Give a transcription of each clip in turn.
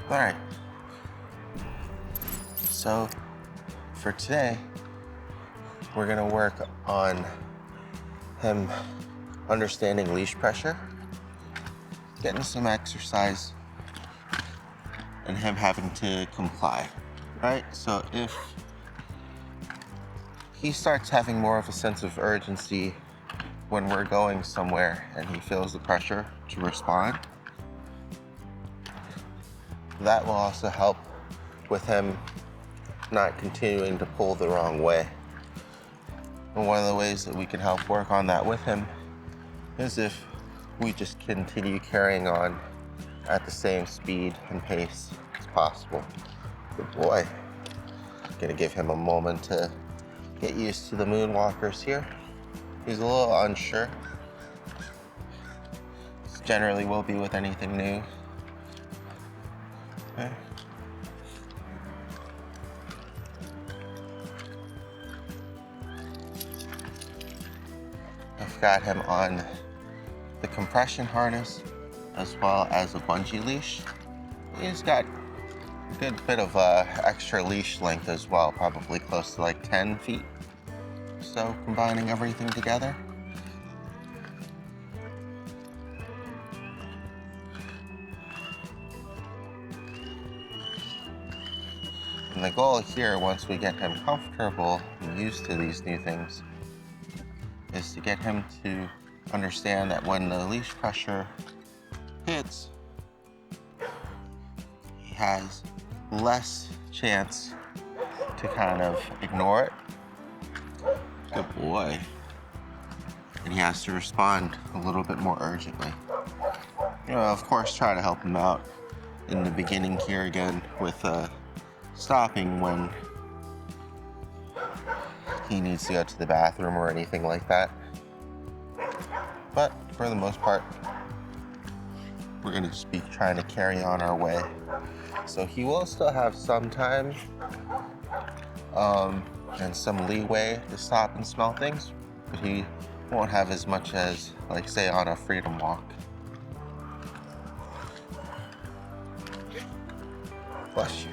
All right. So for today, we're gonna work on him understanding leash pressure, getting some exercise, and him having to comply, right? So if he starts having more of a sense of urgency when we're going somewhere and he feels the pressure to respond, that will also help with him not continuing to pull the wrong way. And one of the ways that we can help work on that with him is if we just continue carrying on at the same speed and pace as possible. Good boy. Gonna give him a moment to get used to the MoonWalkers here. He's a little unsure. This generally will be with anything new. Okay. I've got him on the compression harness as well as a bungee leash. He's got a good bit of extra leash length as well, probably close to like 10 feet. So combining everything together. And the goal here, once we get him comfortable and used to these new things, is to get him to understand that when the leash pressure hits, he has less chance to kind of ignore it. Good boy. And he has to respond a little bit more urgently. You know, of course, try to help him out in the beginning here again with stopping when he needs to go to the bathroom or anything like that. But for the most part, we're gonna just be trying to carry on our way. So he will still have some time and some leeway to stop and smell things, but he won't have as much as, like, say, on a freedom walk. Bless you.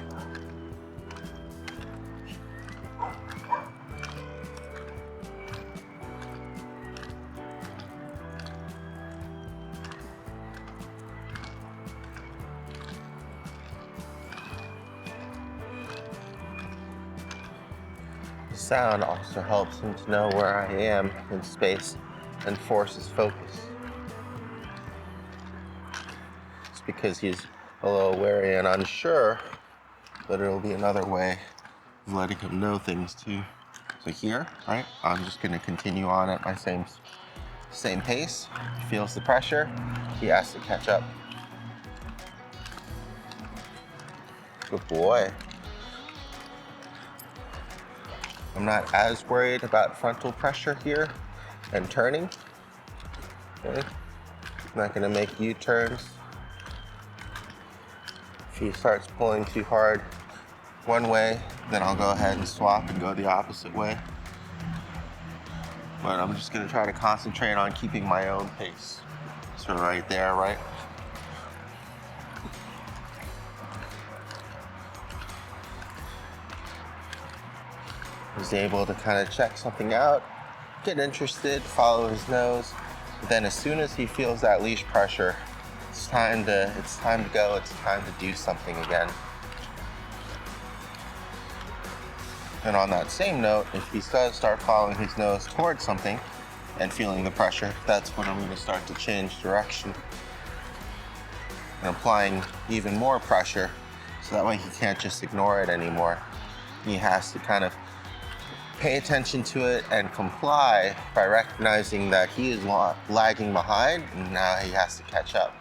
The sound also helps him to know where I am in space and forces focus. It's because he's a little wary and unsure, but it'll be another way of letting him know things too. So here, right, I'm just gonna continue on at my same pace. He feels the pressure, he has to catch up. Good boy. I'm not as worried about frontal pressure here and turning. Okay. I'm not gonna make U-turns. If he starts pulling too hard one way, then I'll go ahead and swap and go the opposite way. But I'm just gonna try to concentrate on keeping my own pace. So right there, right? He's able to kind of check something out, get interested, follow his nose. But then as soon as he feels that leash pressure, it's time to go, it's time to do something again. And on that same note, if he does start following his nose towards something and feeling the pressure, that's when I'm gonna start to change direction and applying even more pressure, so that way he can't just ignore it anymore. He has to kind of pay attention to it and comply by recognizing that he is lagging behind and now he has to catch up.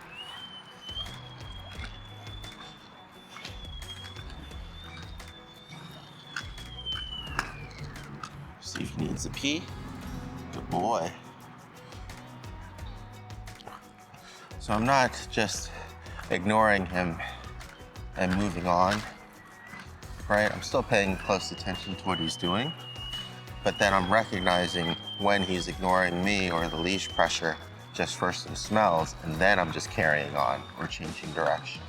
See if he needs a pee. Good boy. So I'm not just ignoring him and moving on, right? I'm still paying close attention to what he's doing. But then I'm recognizing when he's ignoring me or the leash pressure just for some smells, and then I'm just carrying on or changing direction.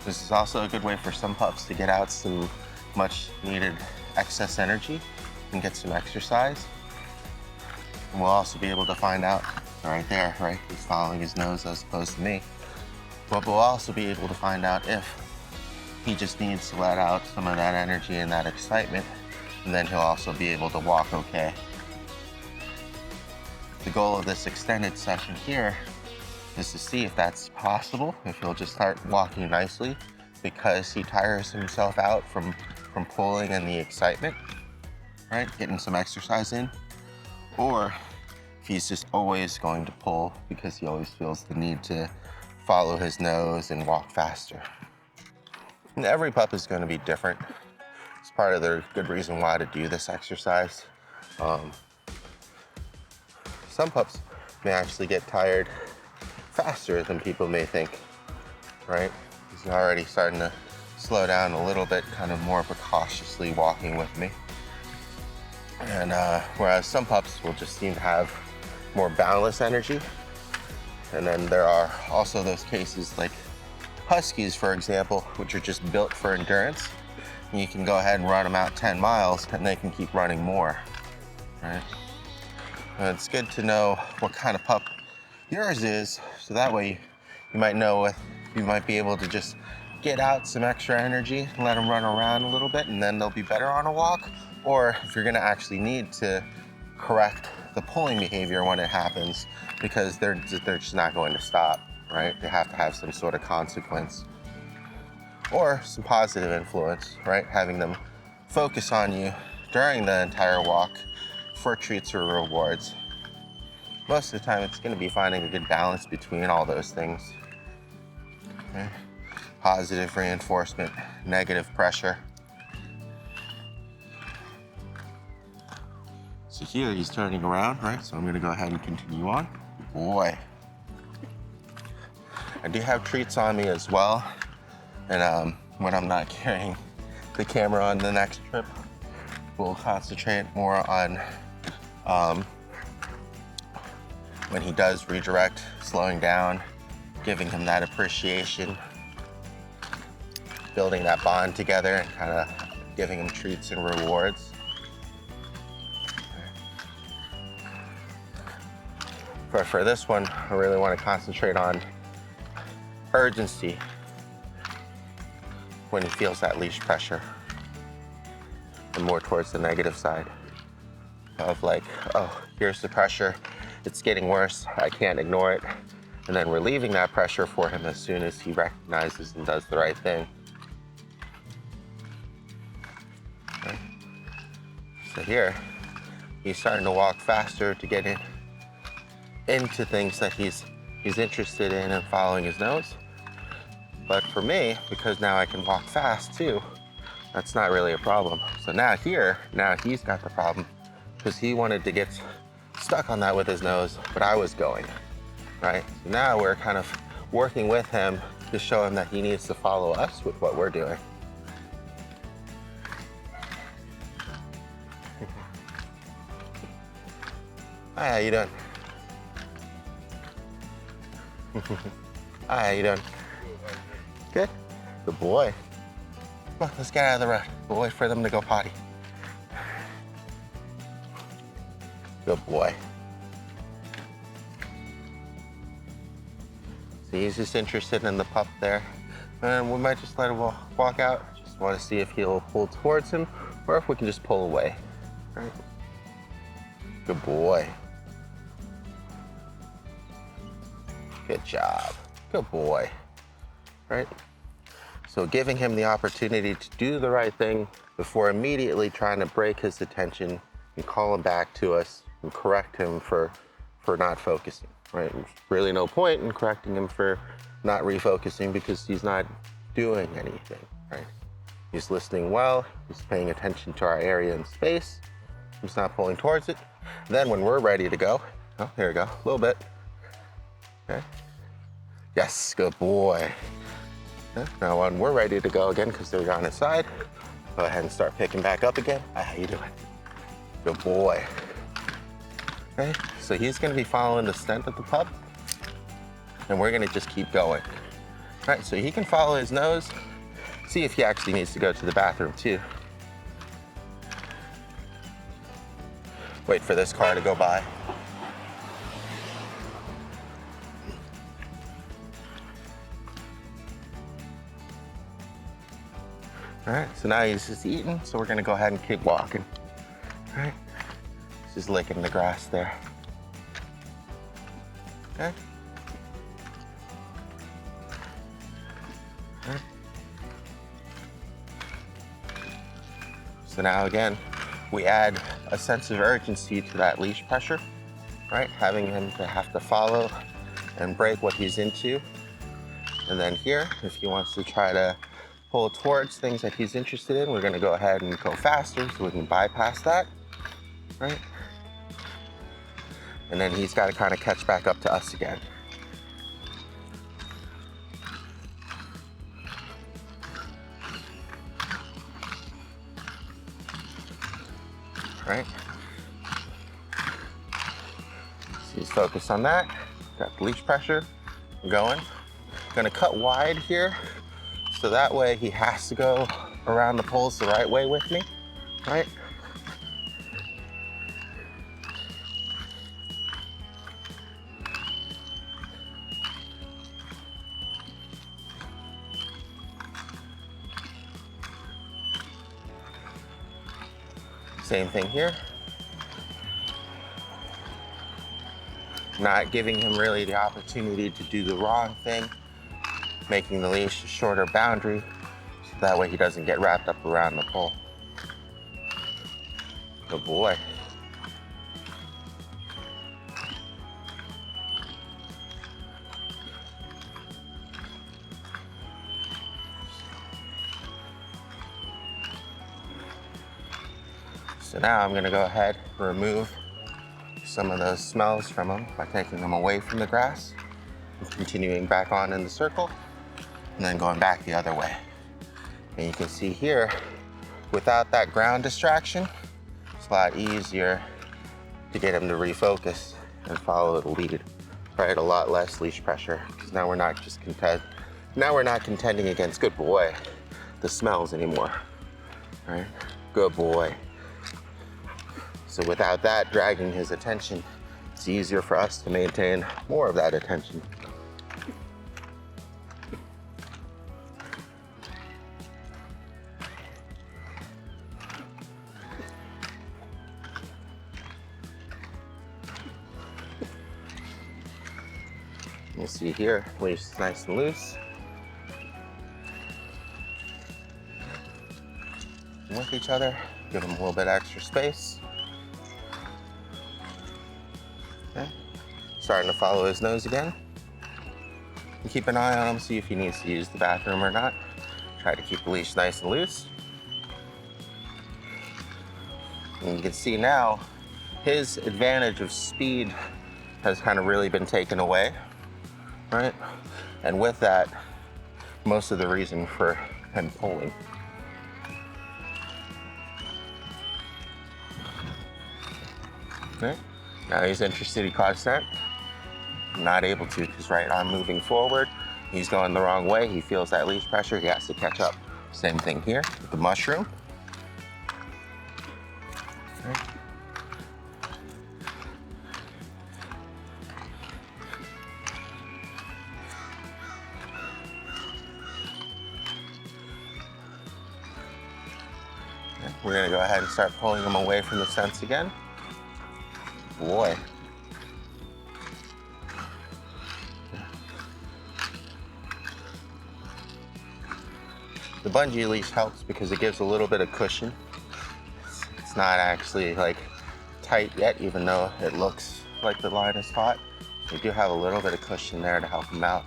This is also a good way for some pups to get out some much needed excess energy and get some exercise. And we'll also be able to find out right there, right? He's following his nose as opposed to me. But we'll also be able to find out if he just needs to let out some of that energy and that excitement, and then he'll also be able to walk okay. The goal of this extended session here is to see if that's possible, if he'll just start walking nicely because he tires himself out from pulling and the excitement, right? Getting some exercise in. Or if he's just always going to pull because he always feels the need to follow his nose and walk faster. And every pup is going to be different. It's part of the good reason why to do this exercise. Some pups may actually get tired faster than people may think, right? He's already starting to slow down a little bit, kind of more precautiously walking with me. And whereas some pups will just seem to have more boundless energy. And then there are also those cases like Huskies, for example, which are just built for endurance. And you can go ahead and run them out 10 miles and they can keep running more, right? And it's good to know what kind of pup yours is, so that way you might know if you might be able to just get out some extra energy and let them run around a little bit, and then they'll be better on a walk. Or if you're gonna actually need to correct the pulling behavior when it happens, because they're just not going to stop, right? They have to have some sort of consequence. Or some positive influence, right? Having them focus on you during the entire walk for treats or rewards. Most of the time, it's going to be finding a good balance between all those things. Okay? Positive reinforcement, negative pressure. So here he's turning around, right? So I'm going to go ahead and continue on. Boy. I do have treats on me as well. And when I'm not carrying the camera on the next trip, we'll concentrate more on when he does redirect, slowing down, giving him that appreciation, building that bond together, and kind of giving him treats and rewards. But for this one, I really want to concentrate on urgency when he feels that leash pressure, and more towards the negative side of like, oh, here's the pressure, it's getting worse, I can't ignore it, and then relieving that pressure for him as soon as he recognizes and does the right thing. Okay. So here, he's starting to walk faster to get into things that he's interested in and following his nose. But for me, because now I can walk fast too, that's not really a problem. So now he's got the problem because he wanted to get stuck on that with his nose, but I was going, right? So now we're kind of working with him to show him that he needs to follow us with what we're doing. Hi, how you doing? Hi, how you doing? Good? Good boy. Come on, let's get out of the road. We'll wait for them to go potty. Good boy. So he's just interested in the pup there. And we might just let him walk out. Just want to see if he'll pull towards him or if we can just pull away. All right. Good boy. Good job. Good boy. Right? So giving him the opportunity to do the right thing before immediately trying to break his attention and call him back to us and correct him for not focusing, right? There's really no point in correcting him for not refocusing because he's not doing anything, right? He's listening well, he's paying attention to our area and space, he's not pulling towards it. Then when we're ready to go, oh, here we go, a little bit, okay? Yes, good boy. Okay. Now when we're ready to go again, because they're on his side, go ahead and start picking back up again. Hi, how you doing? Good boy. Okay, so he's gonna be following the scent of the pup, and we're gonna just keep going. Right, so he can follow his nose, see if he actually needs to go to the bathroom too. Wait for this car to go by. All right, so now he's just eating, so we're gonna go ahead and keep walking. All right, he's just licking the grass there. Okay. All right. So now again, we add a sense of urgency to that leash pressure, right? Having him to have to follow and break what he's into. And then here, if he wants to try to pull towards things that he's interested in, we're gonna go ahead and go faster so we can bypass that, right? And then he's gotta kind of catch back up to us again. Right? So he's focused on that. Got the leash pressure going. Gonna cut wide here, so that way he has to go around the poles the right way with me, right? Same thing here. Not giving him really the opportunity to do the wrong thing, making the leash a shorter boundary, so that way he doesn't get wrapped up around the pole. Good boy. So now I'm gonna go ahead and remove some of those smells from him by taking them away from the grass and continuing back on in the circle and then going back the other way. And you can see here, without that ground distraction, it's a lot easier to get him to refocus and follow the lead, right? A lot less leash pressure, because now we're not contending against, good boy, the smells anymore, right? Good boy. So without that dragging his attention, it's easier for us to maintain more of that attention. You see here, leash is nice and loose. With each other, give them a little bit extra space. Okay. Starting to follow his nose again. And keep an eye on him, see if he needs to use the bathroom or not. Try to keep the leash nice and loose. And you can see now, his advantage of speed has kind of really been taken away, right? And with that, most of the reason for him pulling. Okay. Now he's interested, he caught scent. Not able to, because right, I'm moving forward. He's going the wrong way. He feels that leash pressure, he has to catch up. Same thing here with the mushroom. Okay. We're gonna go ahead and start pulling him away from the scents again. Boy. The bungee leash helps because it gives a little bit of cushion. It's not actually like tight yet, even though it looks like the line is taut. We do have a little bit of cushion there to help him out.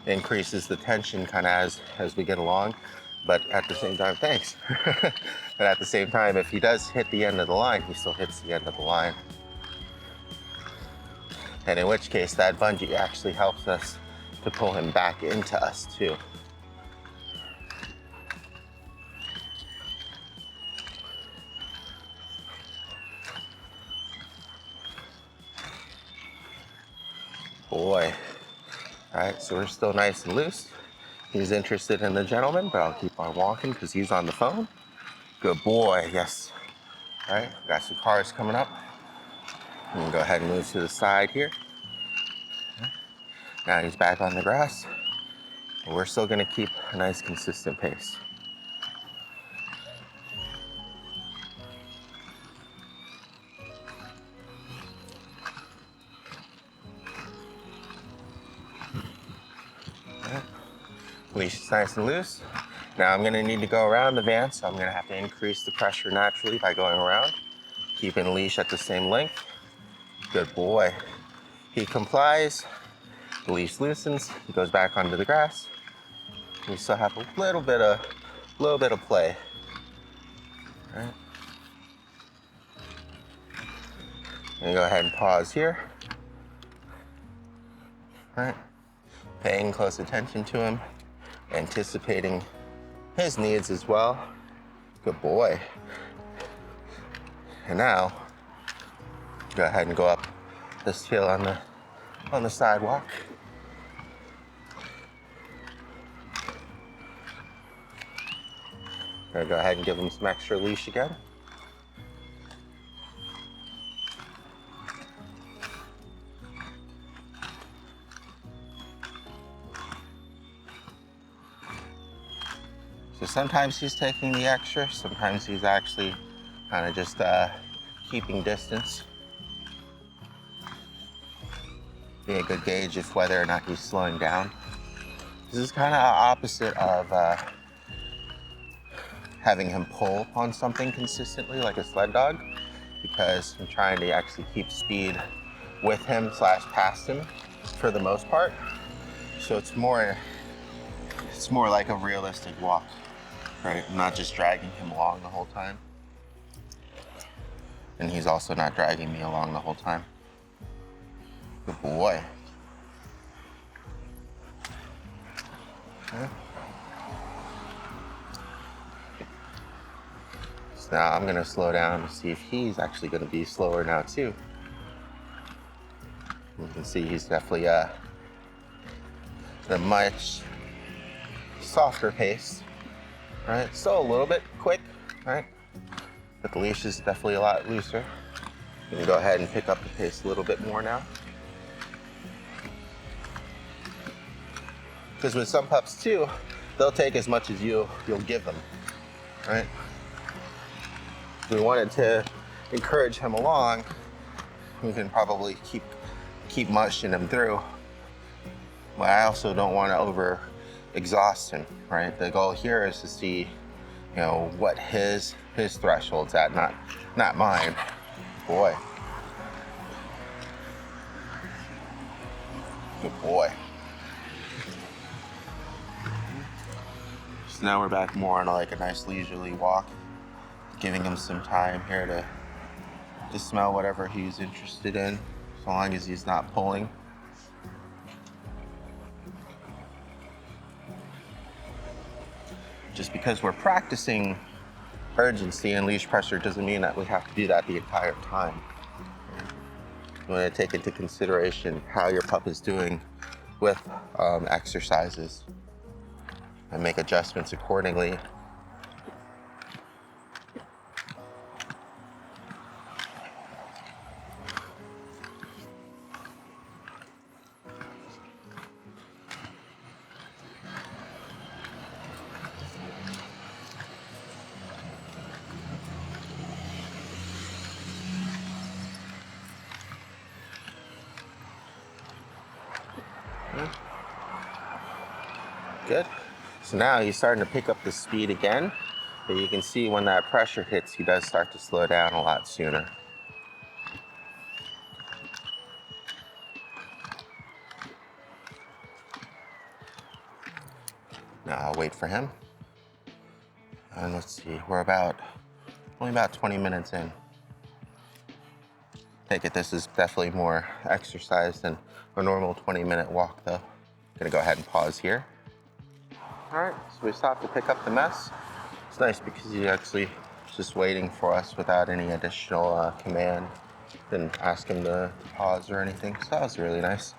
Increases the tension kind of as we get along, but at the same time, thanks. But at the same time, if he does hit the end of the line, he still hits the end of the line. And in which case, that bungee actually helps us to pull him back into us too. boy. All right, so we're still nice and loose. He's interested in the gentleman, but I'll keep on walking because he's on the phone. Good boy, yes. All right, got some cars coming up. I'm gonna go ahead and move to the side here. Now he's back on the grass. And we're still gonna keep a nice consistent pace. Right. Leash is nice and loose. Now I'm gonna need to go around the van, so I'm gonna have to increase the pressure naturally by going around, keeping the leash at the same length. Good boy. He complies, the leash loosens, he goes back onto the grass. We still have a little bit of play. All right. I'm gonna go ahead and pause here. All right. Paying close attention to him, anticipating his needs as well. Good boy. And now, go ahead and go up this hill on the sidewalk. Gonna go ahead and give him some extra leash again. So sometimes he's taking the extra, sometimes he's actually kind of just keeping distance. Be a good gauge of whether or not he's slowing down. This is kind of opposite of having him pull on something consistently like a sled dog, because I'm trying to actually keep speed with him / past him for the most part. So it's more like a realistic walk, right? I'm not just dragging him along the whole time. And he's also not dragging me along the whole time. Good boy. Okay. So now I'm gonna slow down to see if he's actually gonna be slower now too. You can see he's definitely at a much softer pace, right? Still a little bit quick, right? But the leash is definitely a lot looser. You can go ahead and pick up the pace a little bit more now. Because with some pups too, they'll take as much as you'll give them, right? We wanted to encourage him along. We can probably keep mushing him through. But I also don't want to over exhaust him, right? The goal here is to see, what his threshold's at, not mine. Boy. Good boy. So now we're back more on like a nice leisurely walk, giving him some time here to smell whatever he's interested in, as long as he's not pulling. Just because we're practicing urgency and leash pressure doesn't mean that we have to do that the entire time. You want to take into consideration how your pup is doing with exercises and make adjustments accordingly. Good. So now he's starting to pick up the speed again, but you can see when that pressure hits, he does start to slow down a lot sooner. Now I'll wait for him. And let's see, we're only about 20 minutes in. Take it, this is definitely more exercise than a normal 20-minute walk though. Gonna go ahead and pause here. All right, so we stopped to pick up the mess. It's nice because he's actually just waiting for us without any additional command. Didn't ask him to pause or anything, so that was really nice.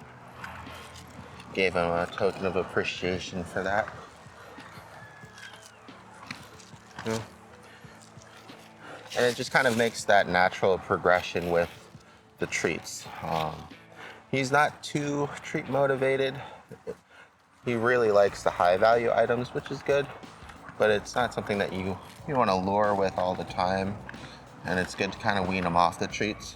Gave him a token of appreciation for that. And it just kind of makes that natural progression with the treats. He's not too treat motivated. He really likes the high value items, which is good, but it's not something that you want to lure with all the time. And it's good to kind of wean him off the treats.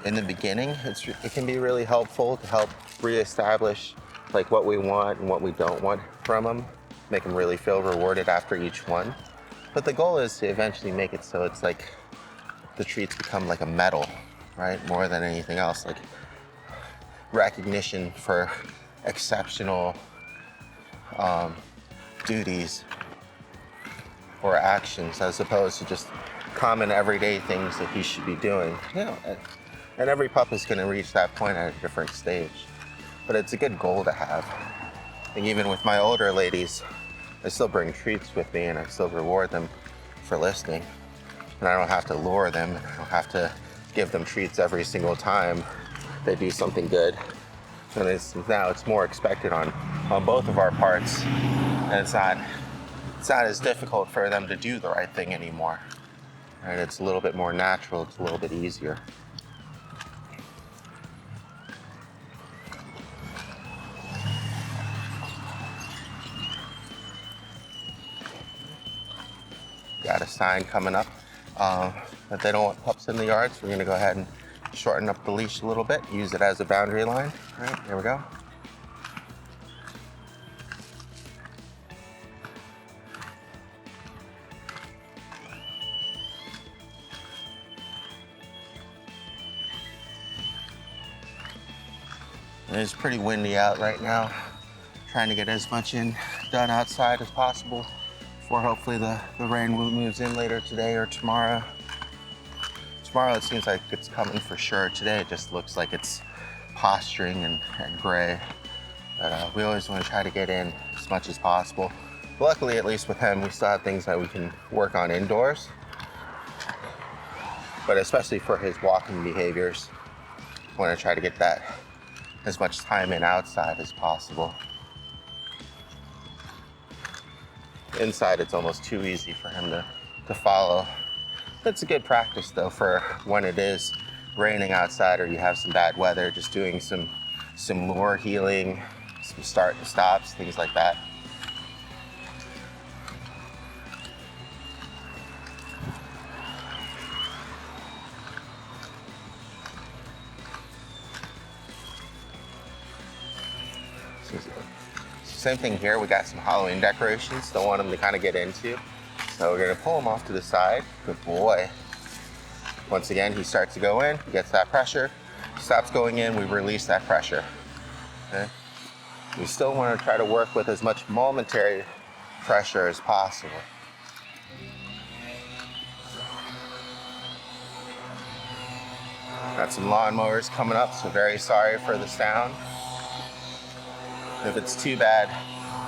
In the beginning, it can be really helpful to help reestablish like what we want and what we don't want from him, make him really feel rewarded after each one. But the goal is to eventually make it so it's like the treats become like a medal, right? More than anything else, like recognition for exceptional duties or actions, as opposed to just common everyday things that he should be doing. And every pup is going to reach that point at a different stage. But it's a good goal to have. And even with my older ladies, I still bring treats with me and I still reward them for listening. And I don't have to lure them. I don't have to give them treats every single time they do something good. And now it's more expected on both of our parts. And it's not as difficult for them to do the right thing anymore. Right? It's a little bit more natural. It's a little bit easier. Got a sign coming up that they don't want pups in the yard, so we're gonna go ahead and shorten up the leash a little bit, use it as a boundary line. All right, there we go. It is pretty windy out right now. Trying to get as much done outside as possible before hopefully the rain moves in later today or tomorrow. Tomorrow it seems like it's coming for sure. Today it just looks like it's posturing and gray. But we always want to try to get in as much as possible. Luckily, at least with him, we still have things that we can work on indoors. But especially for his walking behaviors, I want to try to get that as much time in outside as possible. Inside, it's almost too easy for him to follow. It's a good practice though for when it is raining outside or you have some bad weather, just doing some lure healing, some start and stops, things like that. Same thing here, we got some Halloween decorations, don't want him to kind of get into. So we're gonna pull him off to the side, good boy. Once again, he starts to go in, he gets that pressure, stops going in, we release that pressure. Okay? We still wanna try to work with as much momentary pressure as possible. Got some lawnmowers coming up, so very sorry for the sound. If it's too bad,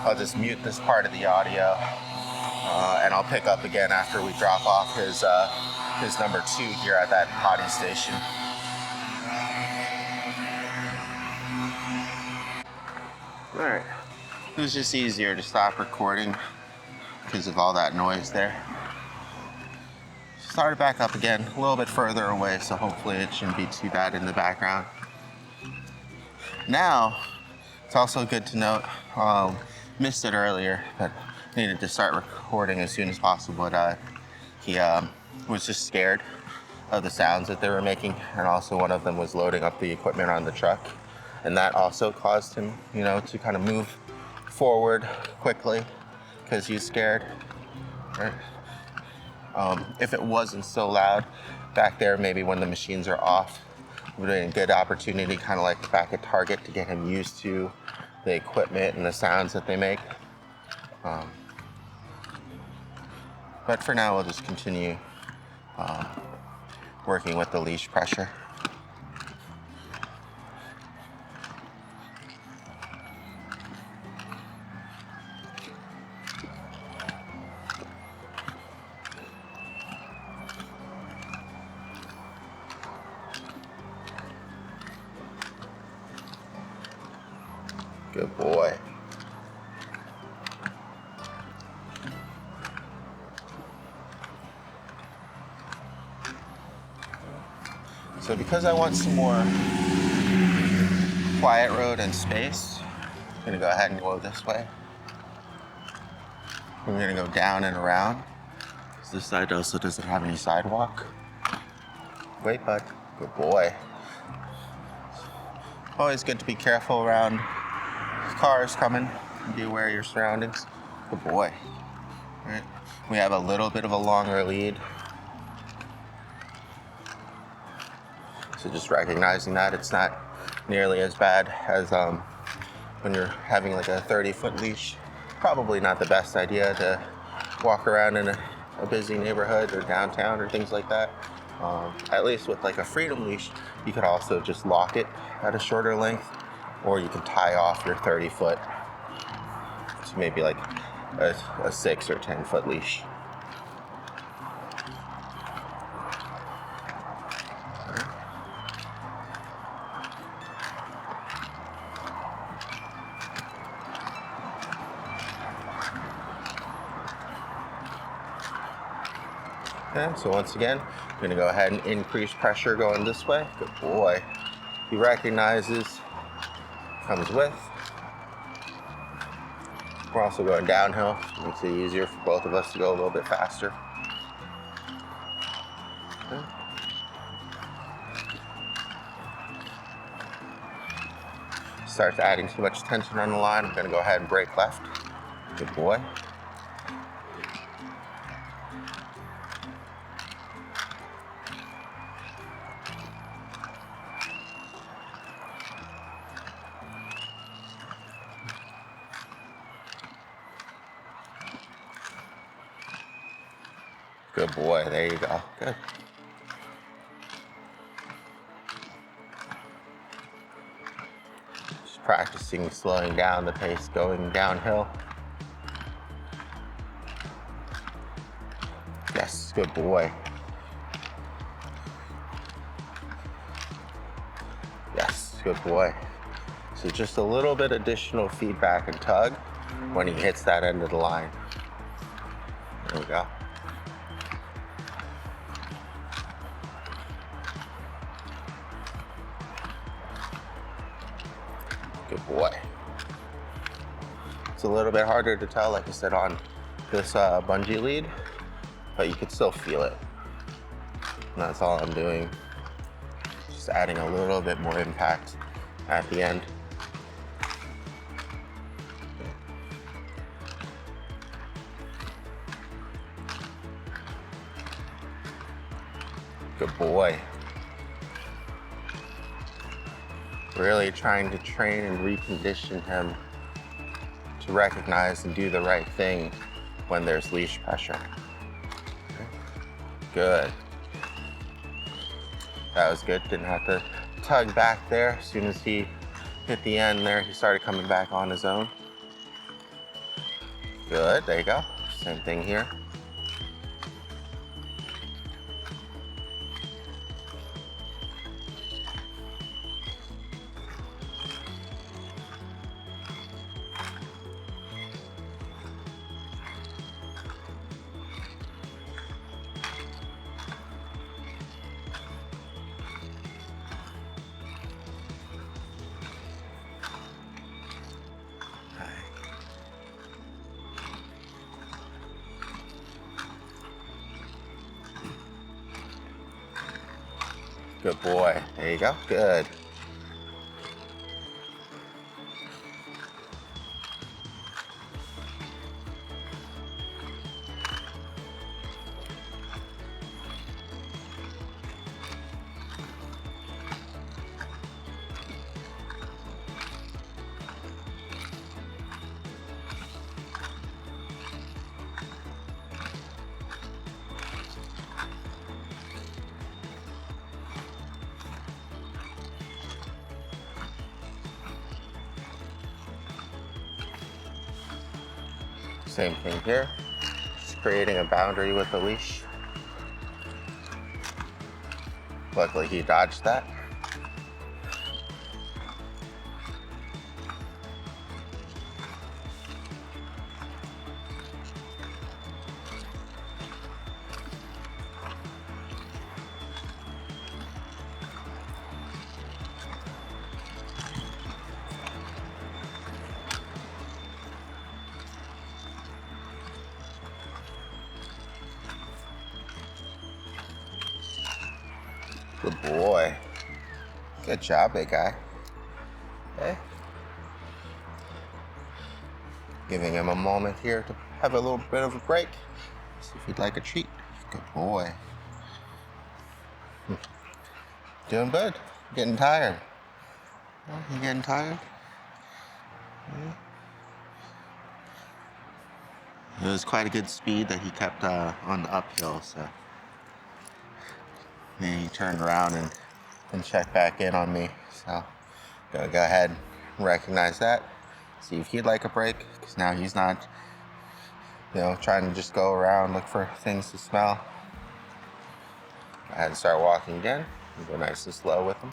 I'll just mute this part of the audio and I'll pick up again after we drop off his number 2 here at that potty station. All right, it was just easier to stop recording because of all that noise there. Start it back up again, a little bit further away, so hopefully it shouldn't be too bad in the background. Now, it's also good to note, missed it earlier, but needed to start recording as soon as possible. But he was just scared of the sounds that they were making, and also one of them was loading up the equipment on the truck, and that also caused him, to kind of move forward quickly because he's scared. Right? If it wasn't so loud back there, maybe when the machines are off, it would have been a good opportunity, kind of like back at Target, to get him used to the equipment and the sounds that they make. But for now, we'll just continue working with the leash pressure. Good boy. So because I want some more quiet road and space, I'm gonna go ahead and go this way. We're gonna go down and around. So this side also doesn't have any sidewalk. Wait, bud. Good boy. Always good to be careful around cars coming. Be aware of your surroundings. Good boy. All right. We have a little bit of a longer lead. So just recognizing that it's not nearly as bad as when you're having like a 30-foot leash. Probably not the best idea to walk around in a busy neighborhood or downtown or things like that. At least with like a freedom leash, you could also just lock it at a shorter length, or you can tie off your 30-foot to maybe like a 6 or 10-foot leash. Okay, so once again, I'm gonna go ahead and increase pressure going this way. Good boy. He recognizes, comes with. We're also going downhill, so it makes it easier for both of us to go a little bit faster. Okay. Starts adding too much tension on the line, I'm gonna go ahead and brake left. Good boy. Good boy, there you go. Good. Just practicing slowing down the pace going downhill. Yes, good boy. Yes, good boy. So just a little bit additional feedback and tug when he hits that end of the line. There we go. Good boy. It's a little bit harder to tell, like I said, on this bungee lead, but you can still feel it. And that's all I'm doing. Just adding a little bit more impact at the end. Good boy. Really trying to train and recondition him to recognize and do the right thing when there's leash pressure. Okay. Good. That was good. Didn't have to tug back there. As soon as he hit the end there, he started coming back on his own. Good. There you go. Same thing here. Good boy. There you go. Good. Same thing here. Just creating a boundary with the leash. Luckily he dodged that. Good boy. Good job, big guy. Okay. Giving him a moment here to have a little bit of a break. See if he'd like a treat. Good boy. Doing good. Getting tired. You getting tired? It was quite a good speed that he kept on the uphill, so then he turned around and checked back in on me. So gonna go ahead and recognize that. See if he'd like a break, because now he's not, trying to just go around, look for things to smell. I had to start walking again. Go nice and slow with him.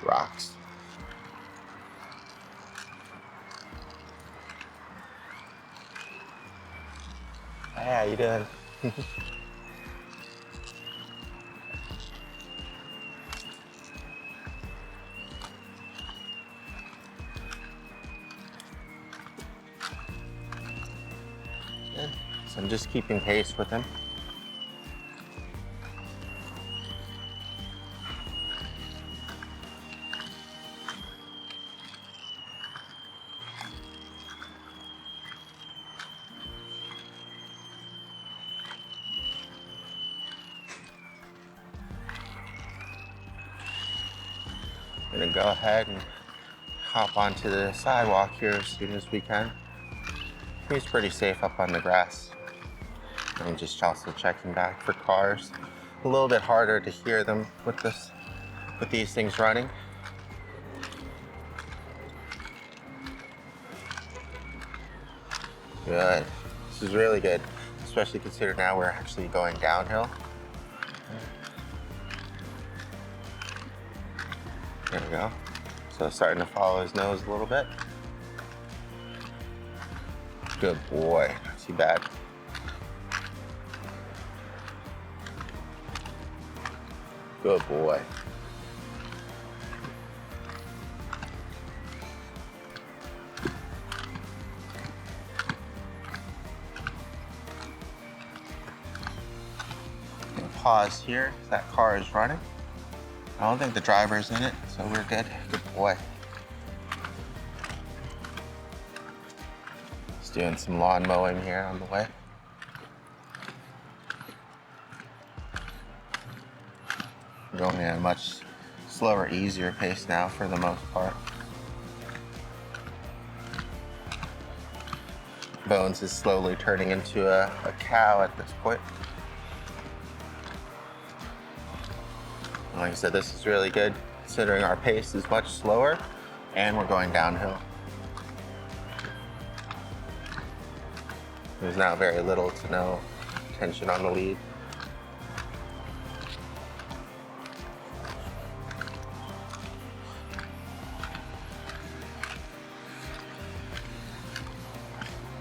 Rocks. Hey, how you doing? Good. So I'm just keeping pace with him. Gonna go ahead and hop onto the sidewalk here as soon as we can. He's pretty safe up on the grass. I'm just also checking back for cars. A little bit harder to hear them with these things running. Good. This is really good, especially considering now we're actually going downhill. There we go. So starting to follow his nose a little bit. Good boy, not too bad. Good boy. Gonna pause here, that car is running. I don't think the driver's in it, so we're good. Good boy. Just doing some lawn mowing here on the way. We're going at a much slower, easier pace now for the most part. Bones is slowly turning into a cow at this point. Like I said, this is really good considering our pace is much slower and we're going downhill. There's now very little to no tension on the lead.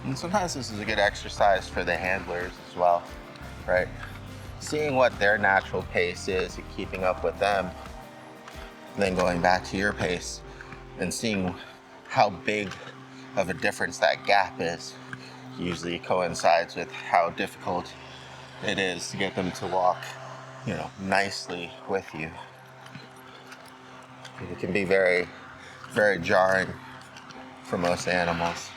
And sometimes this is a good exercise for the handlers as well, right? Seeing what their natural pace is and keeping up with them, then going back to your pace and seeing how big of a difference that gap is usually coincides with how difficult it is to get them to walk, nicely with you. It can be very, very jarring for most animals.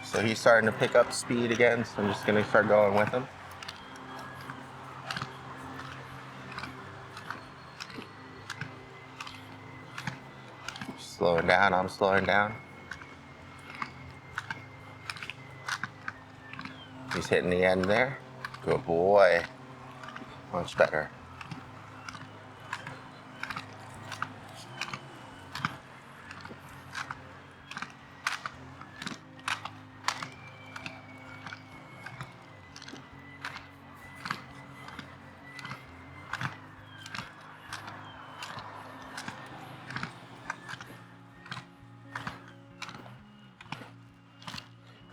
So he's starting to pick up speed again, so I'm just gonna start going with him. Slowing down, I'm slowing down. He's hitting the end there. Good boy. Much better.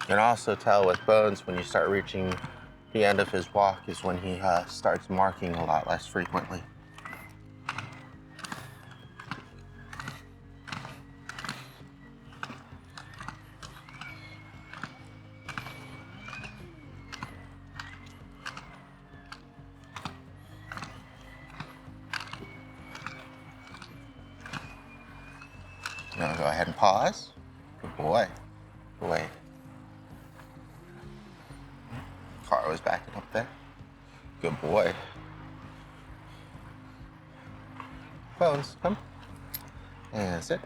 You can also tell with Bones when you start reaching the end of his walk is when he starts marking a lot less frequently. You want to go ahead and pause? Good boy. Boy. Car was backing up there. Good boy. Bones, come. And sit.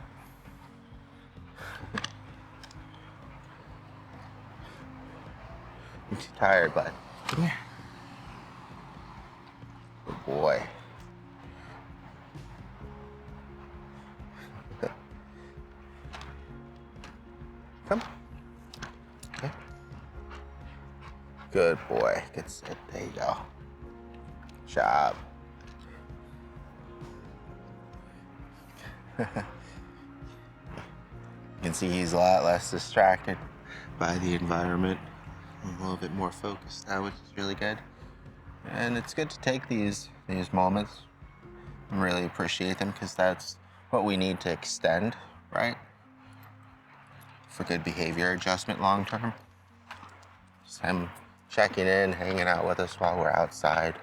You're too tired, bud. Come here. Good boy. Come. Okay. Good boy. Good sit. There you go. Good job. You can see he's a lot less distracted by the environment. A little bit more focused now, which is really good. And it's good to take these moments and really appreciate them, because that's what we need to extend, right? For good behavior adjustment long term. Just him checking in, hanging out with us while we're outside.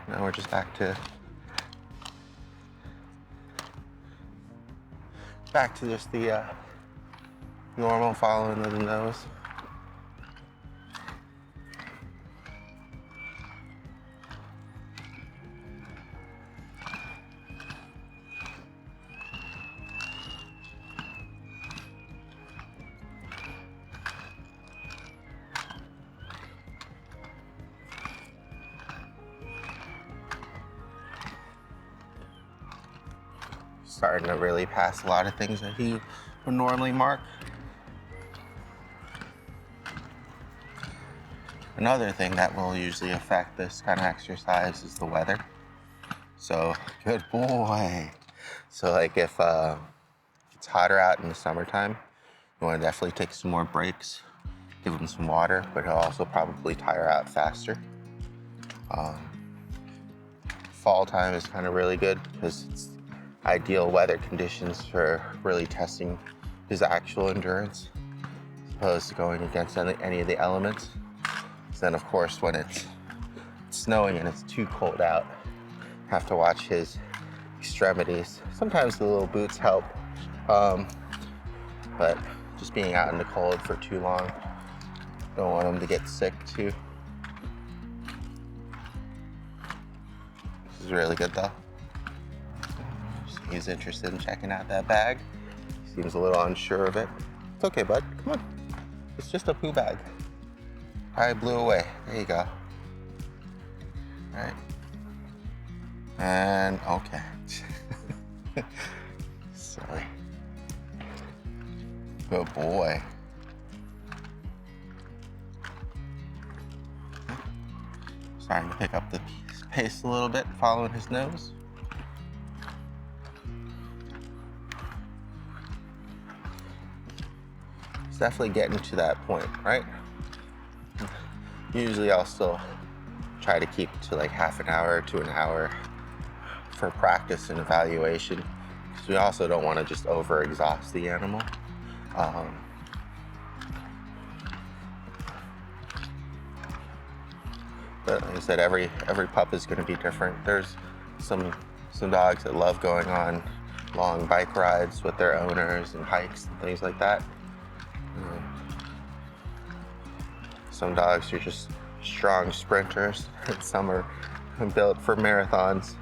Now we're just back to just the normal following of the nose. Starting to really pass a lot of things that he would normally mark. Another thing that will usually affect this kind of exercise is the weather. So, good boy. So like if it's hotter out in the summertime, you want to definitely take some more breaks, give him some water, but he'll also probably tire out faster. Fall time is kind of really good because it's ideal weather conditions for really testing his actual endurance, as opposed to going against any of the elements. So then, of course, when it's snowing and it's too cold out, have to watch his extremities. Sometimes the little boots help, but just being out in the cold for too long, don't want him to get sick too. This is really good though. He's interested in checking out that bag. He seems a little unsure of it. It's okay, bud. Come on. It's just a poo bag. I blew away. There you go. All right. And okay. Silly. Good boy. Starting to pick up the pace a little bit, following his nose. Definitely getting to that point, right? Usually I'll still try to keep it to like half an hour to an hour for practice and evaluation, because we also don't want to just over exhaust the animal. But like I said, every pup is going to be different. There's some dogs that love going on long bike rides with their owners and hikes and things like that. Some dogs are just strong sprinters, and some are built for marathons.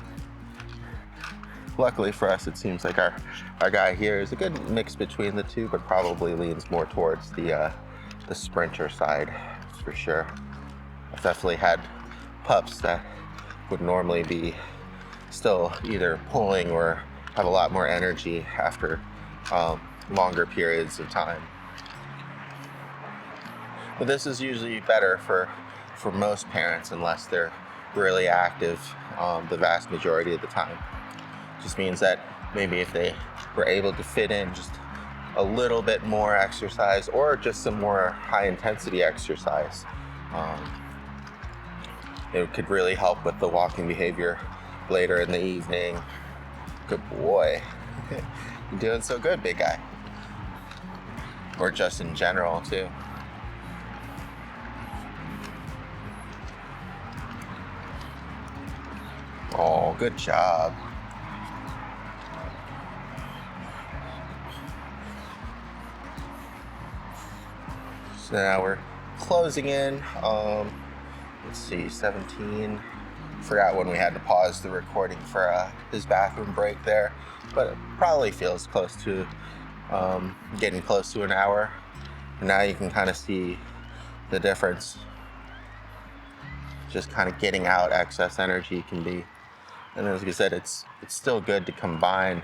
Luckily for us, it seems like our guy here is a good mix between the two, but probably leans more towards the sprinter side, for sure. I've definitely had pups that would normally be still either pulling or have a lot more energy after longer periods of time. But this is usually better for most parents, unless they're really active the vast majority of the time. Just means that maybe if they were able to fit in just a little bit more exercise or just some more high intensity exercise. It could really help with the walking behavior later in the evening. Good boy. You're doing so good, big guy. Or just in general, too. Oh, good job. So now we're closing in. Let's see, 17. Forgot when we had to pause the recording for his bathroom break there, but it probably feels close to getting close to an hour. And now you can kind of see the difference. Just kind of getting out excess energy can be. And as I said, it's still good to combine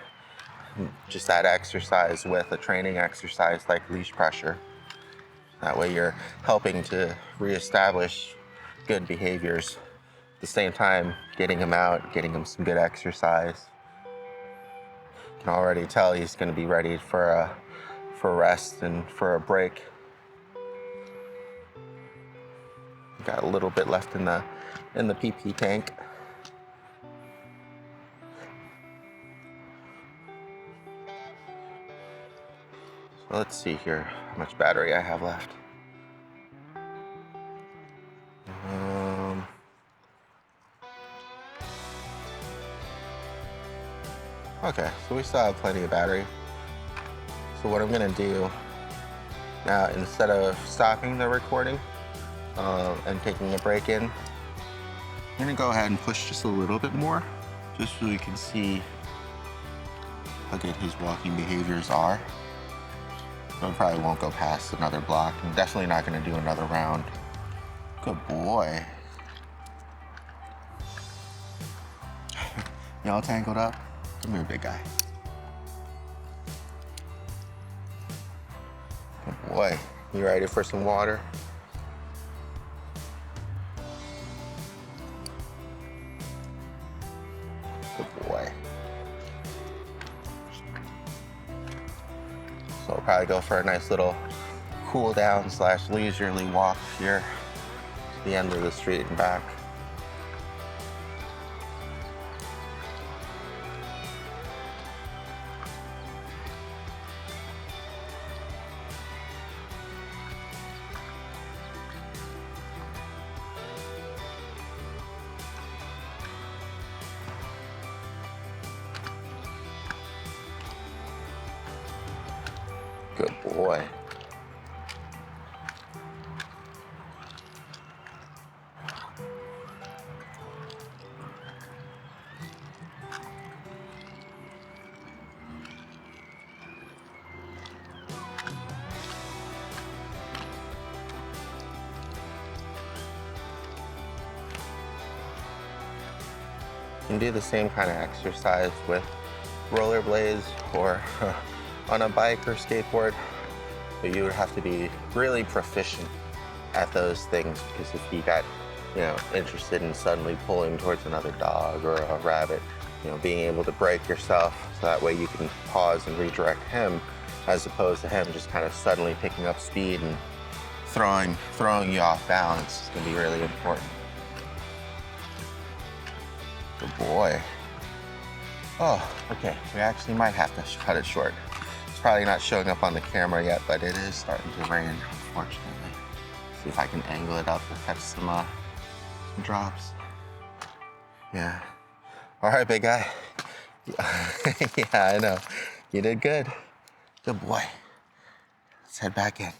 just that exercise with a training exercise like leash pressure. That way you're helping to reestablish good behaviors. At the same time, getting him out, getting him some good exercise. You can already tell he's going to be ready for rest and for a break. Got a little bit left in the PP tank. So let's see here how much battery I have left. Okay, so we still have plenty of battery. So what I'm gonna do now, instead of stopping the recording and taking a break in, I'm gonna go ahead and push just a little bit more, just so we can see how good his walking behaviors are. So I probably won't go past another block. I'm definitely not gonna do another round. Good boy. You all tangled up? Come here, big guy. Good boy. You ready for some water? Good boy. So we'll probably go for a nice little cool down / leisurely walk here to the end of the street and back. Good boy. You can do the same kind of exercise with rollerblades or on a bike or skateboard, but you would have to be really proficient at those things, because if you got, interested in suddenly pulling towards another dog or a rabbit, being able to break yourself so that way you can pause and redirect him, as opposed to him just kind of suddenly picking up speed and throwing you off balance is going to be really important. Good boy. Oh, okay, we actually might have to cut it short. It's probably not showing up on the camera yet, but it is starting to rain, unfortunately. See if I can angle it up to catch some drops. Yeah. All right, big guy. Yeah, I know. You did good. Good boy. Let's head back in.